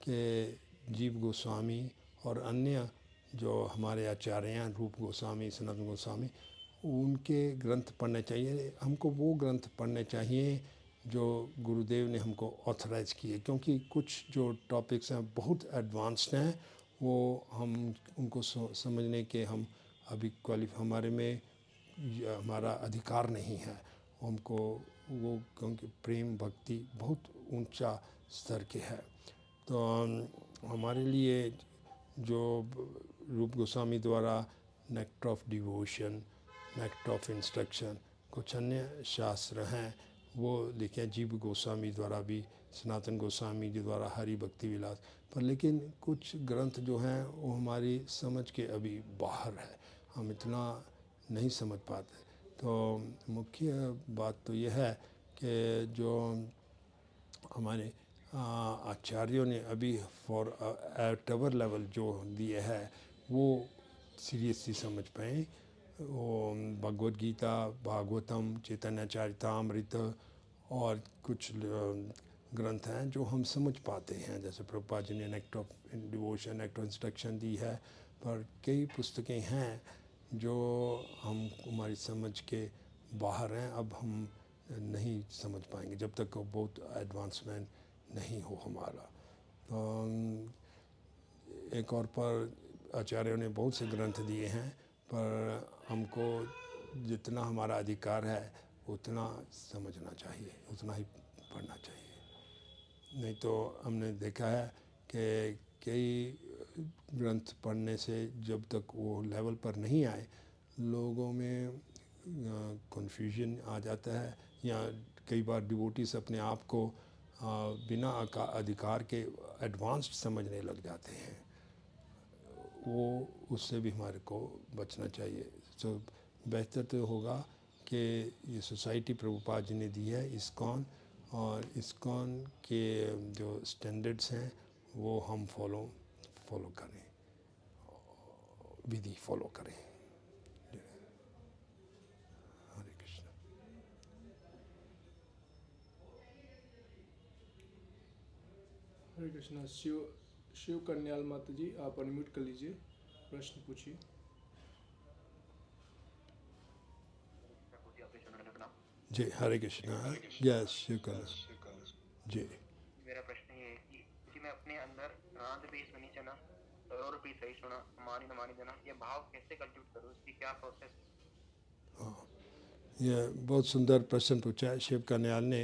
कि जीव गोस्वामी और अन्य जो हमारे आचार्य हैं, रूप गोस्वामी, सनातन गोस्वामी, उनके ग्रंथ पढ़ने चाहिए। हमको वो ग्रंथ पढ़ने चाहिए जो गुरुदेव ने हमको ऑथराइज़ किए, क्योंकि कुछ जो टॉपिक्स हैं बहुत एडवांस्ड हैं, वो हम उनको समझने के हम अभी हमारे में हमारा अधिकार नहीं है हमको वो, क्योंकि प्रेम भक्ति बहुत ऊंचा स्तर के है। तो हमारे लिए जो रूप गोस्वामी द्वारा nectar of devotion, nectar of instruction, कुछ अन्य शास्त्र हैं वो लिखे जीव गोस्वामी द्वारा भी, सनातन गोस्वामी जी द्वारा हरि भक्ति विलास, पर लेकिन कुछ ग्रंथ जो हैं वो हमारी समझ के अभी बाहर है, हम इतना नहीं समझ पाते। तो मुख्य बात तो यह है कि जो हमारे आचार्यों ने अभी फॉर एट अवर लेवल जो दिए है वो सीरियसली समझ पाए। वो भगवद गीता, भागवतम, चैतन्य चरितामृत और कुछ ग्रंथ हैं जो हम समझ पाते हैं, जैसे प्रभुपाद जी ने nectar of devotion, nectar of instruction दी है, पर कई पुस्तकें हैं जो हम हमारी समझ के बाहर हैं, अब हम नहीं समझ पाएंगे जब तक बहुत एडवांसमेंट नहीं हो हमारा। तो एक और पर आचार्यों ने बहुत से ग्रंथ दिए हैं, पर हमको जितना हमारा अधिकार है उतना समझना चाहिए, उतना ही पढ़ना चाहिए। नहीं तो हमने देखा है कि कई ग्रंथ पढ़ने से जब तक वो लेवल पर नहीं आए, लोगों में कन्फ्यूजन आ जाता है, या कई बार डिवोटीज अपने आप को बिना अधिकार के एडवांस्ड समझने लग जाते हैं। वो उससे भी हमारे को बचना चाहिए। तो बेहतर तो होगा कि ये सोसाइटी प्रभुपाद जी ने दी है इस्कॉन, और इस्कॉन के जो स्टैंडर्ड्स हैं वो हम फॉलो करें, विधि फॉलो करें। हरे कृष्ण। हरे कृष्णा। शिव कन्याल माता जी, आप अनम्यूट कर लीजिए, प्रश्न पूछिए। जी हरे कृष्णा। यस शिवकर्ण जी। मेरा प्रश्न ये है कि मैं अपने अंदर रांध भी सुनी चना और भी सही सुना मानी न मानी देना, ये भाव कैसे कल्टिवेट करूँ, इसकी क्या प्रोसेस? हाँ, ये बहुत सुंदर प्रश्न पूछा है शिव कन्याल ने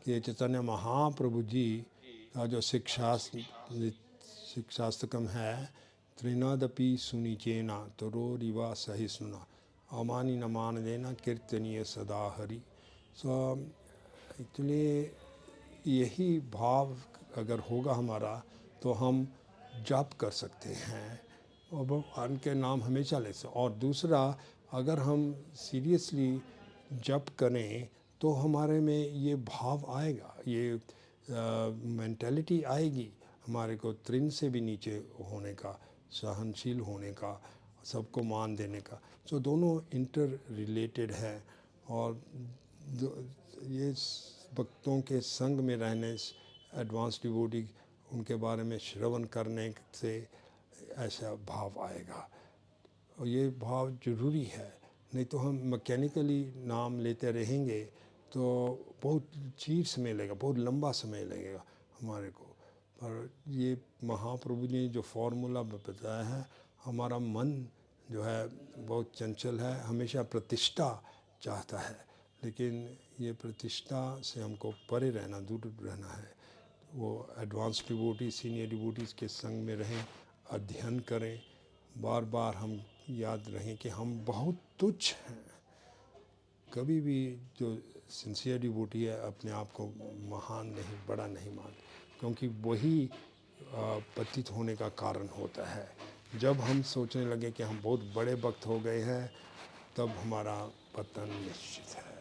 कि चैतन्य महाप्रभु जी का जो शिक्षास्तकम है, त्रिनादपि सुनी चेना तरो रिवा सही सुना अमानी न मान देना कीर्तनीय सदा हरि। सो एक्चुअली यही भाव अगर होगा हमारा तो हम जाप कर सकते हैं और भगवान के नाम हमेशा ले सकते। और दूसरा, अगर हम सीरियसली जप करें तो हमारे में ये भाव आएगा, ये मेंटालिटी आएगी हमारे को त्रिन से भी नीचे होने का, सहनशील होने का, सबको मान देने का। सो दोनों इंटर रिलेटेड है। और ये भक्तों के संग में रहने, एडवांस डिवोटी उनके बारे में श्रवण करने से ऐसा भाव आएगा, और ये भाव जरूरी है। नहीं तो हम मैकेनिकली नाम लेते रहेंगे तो बहुत चीर समय लगेगा, बहुत लंबा समय लगेगा हमारे को। पर ये महाप्रभु ने जो फॉर्मूला बताया है, हमारा मन जो है बहुत चंचल है, हमेशा प्रतिष्ठा चाहता है, लेकिन ये प्रतिष्ठा से हमको परे रहना, दूर रहना है। वो एडवांस डिवोटी, सीनियर डिवोटीज़ के संग में रहें, अध्ययन करें, बार बार हम याद रहें कि हम बहुत तुच्छ हैं। कभी भी जो सिंसियर डिवोटी है अपने आप को महान नहीं, बड़ा नहीं मान, क्योंकि वही पतित होने का कारण होता है। जब हम सोचने लगे कि हम बहुत बड़े भक्त हो गए हैं, तब हमारा पतन निश्चित है।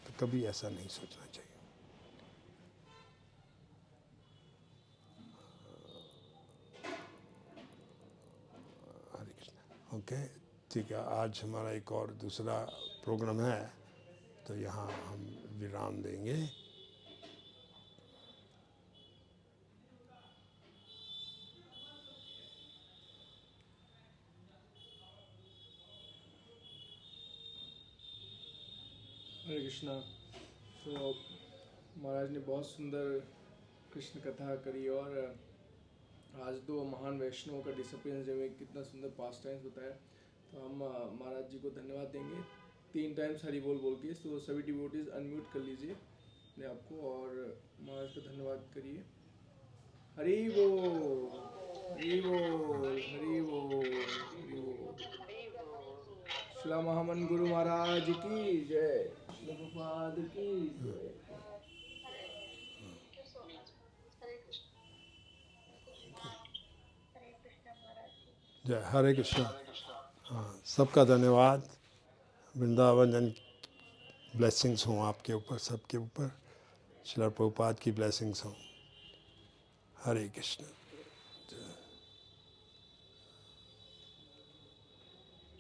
तो कभी ऐसा नहीं सोचना चाहिए। हरे कृष्ण। ओके, ठीक है। आज हमारा एक और दूसरा प्रोग्राम है, तो यहाँ हम विराम देंगे। हरे कृष्णा। तो महाराज ने बहुत सुंदर कृष्ण कथा करी, और आज दो महान वैष्णवों का डिसिप्लिन में कितना सुंदर पास्ट टाइम्स बताया। तो हम महाराज जी को धन्यवाद देंगे 3 टाइम्स हरि बोल बोल के। तो सभी डिवोटीज अनम्यूट कर लीजिए अपने आप को और महाराज का धन्यवाद करिए। हरि बोल, हरि बोल, हरि बोल, हरि बोल। श्रीला महामन गुरु महाराज की जय, प्रभुपाद की जय। जय हरे कृष्ण। हाँ, सबका धन्यवाद। वृंदावन जन ब्लेसिंग्स हों आपके ऊपर, सबके ऊपर। श्रील प्रभुपाद की ब्लेसिंग्स हों। हरे कृष्ण।